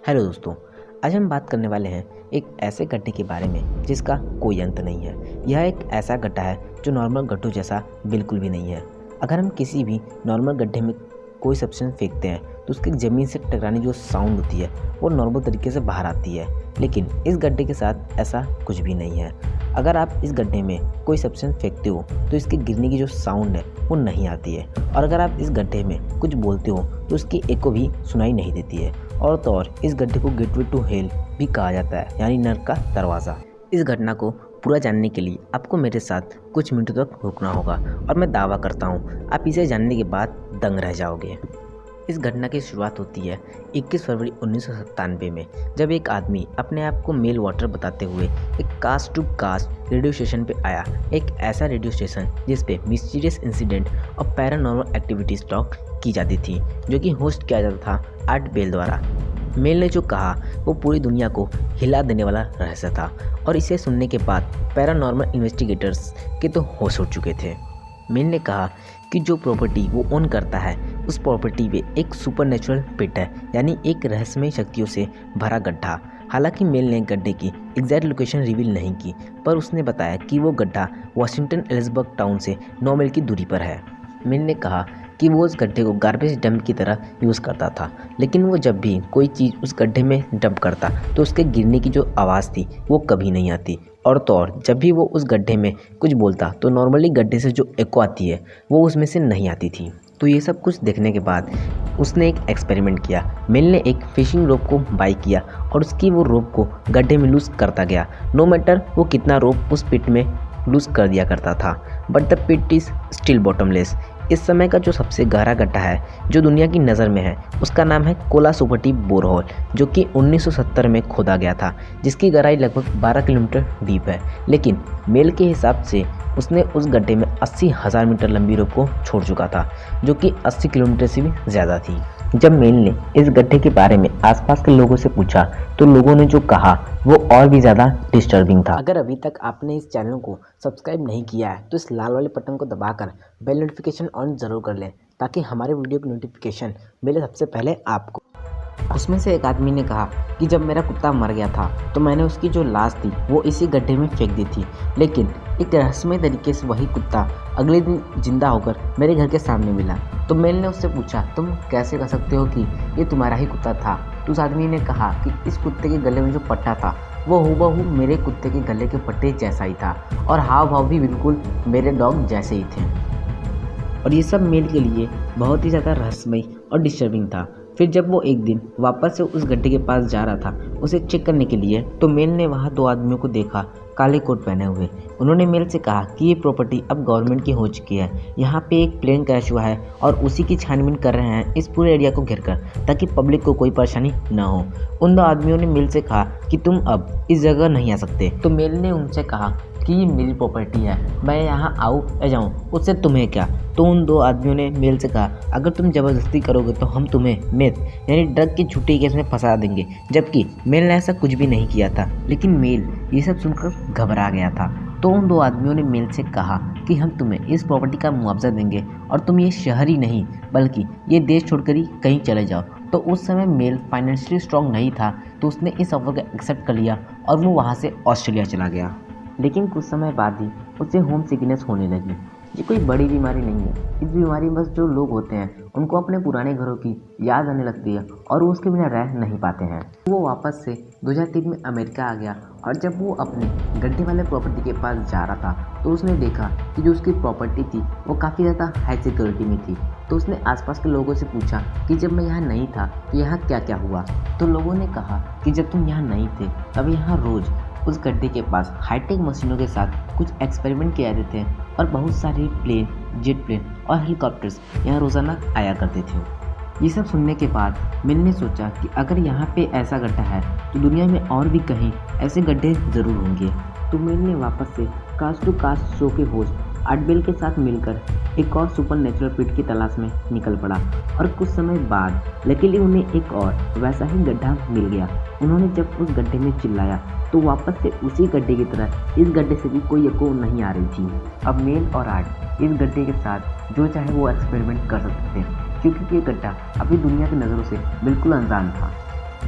Hello दोस्तों। आज हम बात करने वाले हैं एक ऐसे गड्ढे के बारे में जिसका कोई अंत नहीं है। यह एक ऐसा गड्ढा है जो नॉर्मल गड्ढों जैसा बिल्कुल भी नहीं है। अगर हम किसी भी नॉर्मल गड्ढे में कोई सब्सटेंस फेंकते हैं तो उसके ज़मीन से टकराने जो साउंड होती है वो नॉर्मल तरीके से बाहर आती है, लेकिन इस गड्ढे के साथ ऐसा कुछ भी नहीं है। अगर आप इस गड्ढे में कोई सब्सटेंस फेंकते हो तो इसके गिरने की जो साउंड है वो नहीं आती है, और अगर आप इस गड्ढे में कुछ बोलते हो तो उसकी एको भी सुनाई नहीं देती है। और तो और इस गड्ढे को गेटवे टू हेल भी कहा जाता है, यानी नर्क का दरवाज़ा। इस घटना को पूरा जानने के लिए आपको मेरे साथ कुछ मिनटों तक रुकना होगा, और मैं दावा करता हूँ आप इसे जानने के बाद दंग रह जाओगे। इस घटना की शुरुआत होती है 21 फरवरी 1997 में, जब एक आदमी अपने आप को मेल वॉटर बताते हुए एक coast to coast radio station पे आया। एक ऐसा रेडियो स्टेशन जिस पे मिस्टीरियस इंसिडेंट और पैरानॉर्मल एक्टिविटीज़ टॉक की जाती थी, जो कि होस्ट किया जाता था आर्ट बेल द्वारा। मेल ने जो कहा वो पूरी दुनिया को हिला देने वाला रहस्य था, और इसे सुनने के बाद पैरानॉर्मल इन्वेस्टिगेटर्स के तो होश उड़ चुके थे। मेल ने कहा कि जो प्रॉपर्टी वो ओन करता है उस प्रॉपर्टी पे एक सुपरनेचुरल पिट है, यानी एक रहस्यमय शक्तियों से भरा गड्ढा। हालांकि मेल ने गड्ढे की एग्जैक्ट लोकेशन रिवील नहीं की, पर उसने बताया कि वो गड्ढा वाशिंगटन एलिसबर्ग टाउन से 9 मील की दूरी पर है। मेल ने कहा कि वो उस गड्ढे को गार्बेज डंप की तरह यूज़ करता था, लेकिन वो जब भी कोई चीज़ उस गड्ढे में डंप करता तो उसके गिरने की जो आवाज़ थी वो कभी नहीं आती। और तो और जब भी वो उस गड्ढे में कुछ बोलता तो नॉर्मली गड्ढे से जो एको आती है वो उसमें से नहीं आती थी। तो ये सब कुछ देखने के बाद उसने एक एक्सपेरिमेंट किया। मेल ने एक फिशिंग रोप को बाई किया और उसकी वो रोप को गड्ढे में लूज़ करता गया। नो मैटर वो कितना रोप उस पिट में लूज़ कर दिया करता था, but the pit is still bottomless. इस समय का जो सबसे गहरा गड्ढा है जो दुनिया की नज़र में है उसका नाम है कोला सुपटी बोरहोल, जो कि 1970 में खोदा गया था, जिसकी गहराई लगभग 12 किलोमीटर डीप है। लेकिन मेल के हिसाब से उसने उस गड्ढे में 80,000 मीटर लंबी रोप को छोड़ चुका था, जो कि 80 किलोमीटर से भी ज़्यादा थी। जब मेल ने इस गड्ढे के बारे में आसपास के लोगों से पूछा तो लोगों ने जो कहा वो और भी ज़्यादा डिस्टर्बिंग था। अगर अभी तक आपने इस चैनल को सब्सक्राइब नहीं किया है तो इस लाल वाले बटन को दबाकर बेल नोटिफिकेशन ऑन ज़रूर कर लें, ताकि हमारे वीडियो की नोटिफिकेशन मिले सबसे पहले आपको। उसमें से एक आदमी ने कहा कि जब मेरा कुत्ता मर गया था तो मैंने उसकी जो लाश थी वो इसी गड्ढे में फेंक दी थी, लेकिन एक रहस्यमय तरीके से वही कुत्ता अगले दिन जिंदा होकर मेरे घर के सामने मिला। तो मेल ने उससे पूछा तुम कैसे कह सकते हो कि ये तुम्हारा ही कुत्ता था? तो उस आदमी ने कहा कि इस कुत्ते के गले में जो पट्टा था वो हूबहू मेरे कुत्ते के गले के पट्टे जैसा ही था, और हाव भाव भी बिल्कुल मेरे डॉग जैसे ही थे। और ये सब मेल के लिए बहुत ही ज़्यादा रहस्यमय और डिस्टर्बिंग था। फिर जब वो एक दिन वापस से उस गड्ढे के पास जा रहा था उसे चेक करने के लिए, तो मेल ने वहाँ 2 आदमियों को देखा काले कोट पहने हुए। उन्होंने मेल से कहा कि ये प्रॉपर्टी अब गवर्नमेंट की हो चुकी है, यहाँ पे एक प्लेन क्रैश हुआ है और उसी की छानबीन कर रहे हैं इस पूरे एरिया को घेरकर, ताकि पब्लिक को कोई परेशानी ना हो। उन 2 आदमियों ने मेल से कहा कि तुम अब इस जगह नहीं आ सकते। तो मेल ने उनसे कहा कि ये मेरी प्रॉपर्टी है, मैं यहाँ आऊँ या जाऊँ उससे तुम्हें क्या? तो उन 2 आदमियों ने मेल से कहा अगर तुम ज़बरदस्ती करोगे तो हम तुम्हें मेथ यानी ड्रग की झूठी केस में फंसा देंगे, जबकि मेल ने ऐसा कुछ भी नहीं किया था। लेकिन मेल ये सब सुनकर घबरा गया था। तो उन 2 आदमियों ने मेल से कहा कि हम तुम्हें इस प्रॉपर्टी का मुआवजा देंगे और तुम ये शहर ही नहीं बल्कि ये देश छोड़कर ही कहीं चले जाओ। तो उस समय मेल फाइनेंशियली स्ट्रॉन्ग नहीं था, तो उसने इस ऑफर को एक्सेप्ट कर लिया और वो वहाँ से ऑस्ट्रेलिया चला गया। लेकिन कुछ समय बाद ही उसे होम सिकनेस होने लगी। ये कोई बड़ी बीमारी नहीं है, इस बीमारी में बस जो लोग होते हैं उनको अपने पुराने घरों की याद आने लगती है और वो उसके बिना रह नहीं पाते हैं। वो वापस से 2003 में अमेरिका आ गया, और जब वो अपने गड्ढे वाले प्रॉपर्टी के पास जा रहा था तो उसने देखा कि जो उसकी प्रॉपर्टी थी वो काफ़ी ज़्यादा हाई सिक्योरिटी में थी। तो उसने आसपास के लोगों से पूछा कि जब मैं यहाँ नहीं था तो यहाँ क्या क्या हुआ? तो लोगों ने कहा कि जब तुम यहाँ नहीं थे तब यहाँ रोज़ उस गड्ढे के पास हाईटेक मशीनों के साथ कुछ एक्सपेरिमेंट किए जाते थे, और बहुत सारे प्लेन, जेट प्लेन और हेलीकॉप्टर्स यहाँ रोज़ाना आया करते थे। ये सब सुनने के बाद मैंने ने सोचा कि अगर यहाँ पे ऐसा गड्ढा है तो दुनिया में और भी कहीं ऐसे गड्ढे ज़रूर होंगे। तो मैंने वापस से कास्ट टू कास्ट शो के होस्ट आर्ट बेल के साथ मिलकर एक और सुपर नेचुरल पिट की तलाश में निकल पड़ा, और कुछ समय बाद लकीली उन्हें एक और वैसा ही गड्ढा मिल गया। उन्होंने जब उस गड्ढे में चिल्लाया तो वापस से उसी गड्ढे की तरह इस गड्ढे से भी कोई एको नहीं आ रही थी। अब मेल और आर्ट इस गड्ढे के साथ जो चाहे वो एक्सपेरिमेंट कर सकते थे, क्योंकि ये गड्ढा अभी दुनिया की नज़रों से बिल्कुल अनजान था।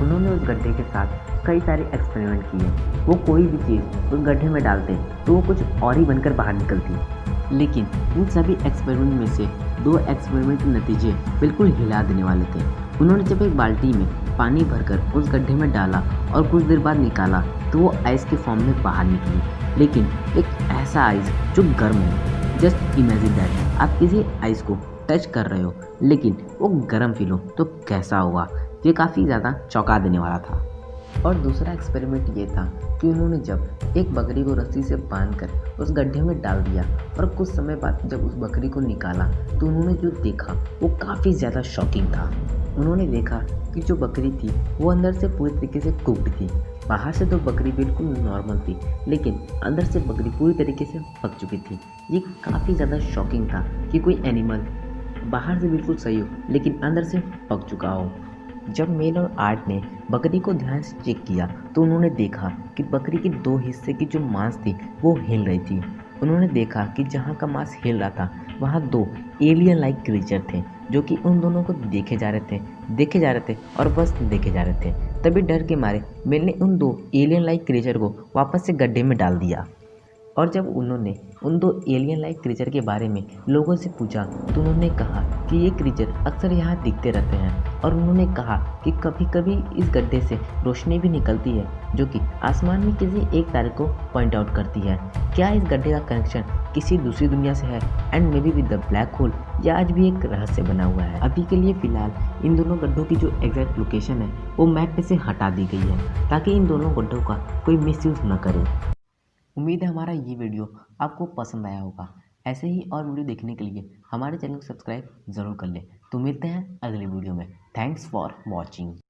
उन्होंने उस गड्ढे के साथ कई सारे एक्सपेरिमेंट किए। वो कोई भी चीज़ उस गड्ढे में डालते तो वो कुछ और ही बनकर बाहर निकलती। लेकिन इन सभी एक्सपेरिमेंट में से 2 एक्सपेरिमेंट के नतीजे बिल्कुल हिला देने वाले थे। उन्होंने जब एक बाल्टी में पानी भरकर उस गड्ढे में डाला और कुछ देर बाद निकाला तो वो आइस के फॉर्म में बाहर निकली, लेकिन एक ऐसा आइस जो गर्म हो। जस्ट इमेजिन दैट, आप किसी आइस को टच कर रहे हो लेकिन वो गर्म फील हो तो कैसा होगा। ये काफ़ी ज़्यादा चौंका देने वाला था। और दूसरा एक्सपेरिमेंट ये था कि उन्होंने जब एक बकरी को रस्सी से बांधकर उस गड्ढे में डाल दिया और कुछ समय बाद जब उस बकरी को निकाला तो उन्होंने जो देखा वो काफ़ी ज़्यादा शॉकिंग था। उन्होंने देखा कि जो बकरी थी वो अंदर से पूरी तरीके से कुक्ड थी। बाहर से तो बकरी बिल्कुल नॉर्मल थी, लेकिन अंदर से बकरी पूरी तरीके से पक चुकी थी। ये काफ़ी ज़्यादा शॉकिंग था कि कोई एनिमल बाहर से बिल्कुल सही हो लेकिन अंदर से पक चुका हो। जब मेल और आर्ट ने बकरी को ध्यान से चेक किया तो उन्होंने देखा कि बकरी के 2 हिस्से की जो मांस थी वो हिल रही थी। उन्होंने देखा कि जहाँ का मांस हिल रहा था वहाँ 2 एलियन लाइक क्रीचर थे जो कि उन दोनों को देखे जा रहे थे और बस देखे जा रहे थे। तभी डर के मारे मेल ने उन 2 एलियन लाइक क्रीचर को वापस से गड्ढे में डाल दिया। और जब उन्होंने उन 2 एलियन लाइक क्रीचर के बारे में लोगों से पूछा तो उन्होंने कहा कि ये क्रीचर अक्सर यहाँ दिखते रहते हैं और उन्होंने कहा कि कभी कभी इस गड्ढे से रोशनी भी निकलती है जो कि आसमान में किसी एक तारे को पॉइंट आउट करती है। क्या इस गड्ढे का कनेक्शन किसी दूसरी दुनिया से है and may be with the black hole, या आज भी एक रहस्य बना हुआ है। अभी के लिए फ़िलहाल इन दोनों गड्ढों की जो एग्जैक्ट लोकेशन है वो मैप पे से हटा दी गई है ताकि इन दोनों गड्ढों का कोई मिसयूज़ न करे। उम्मीद है हमारा ये वीडियो आपको पसंद आया होगा। ऐसे ही और वीडियो देखने के लिए हमारे चैनल को सब्सक्राइब ज़रूर कर लें। तो मिलते हैं अगले वीडियो में। Thanks for watching.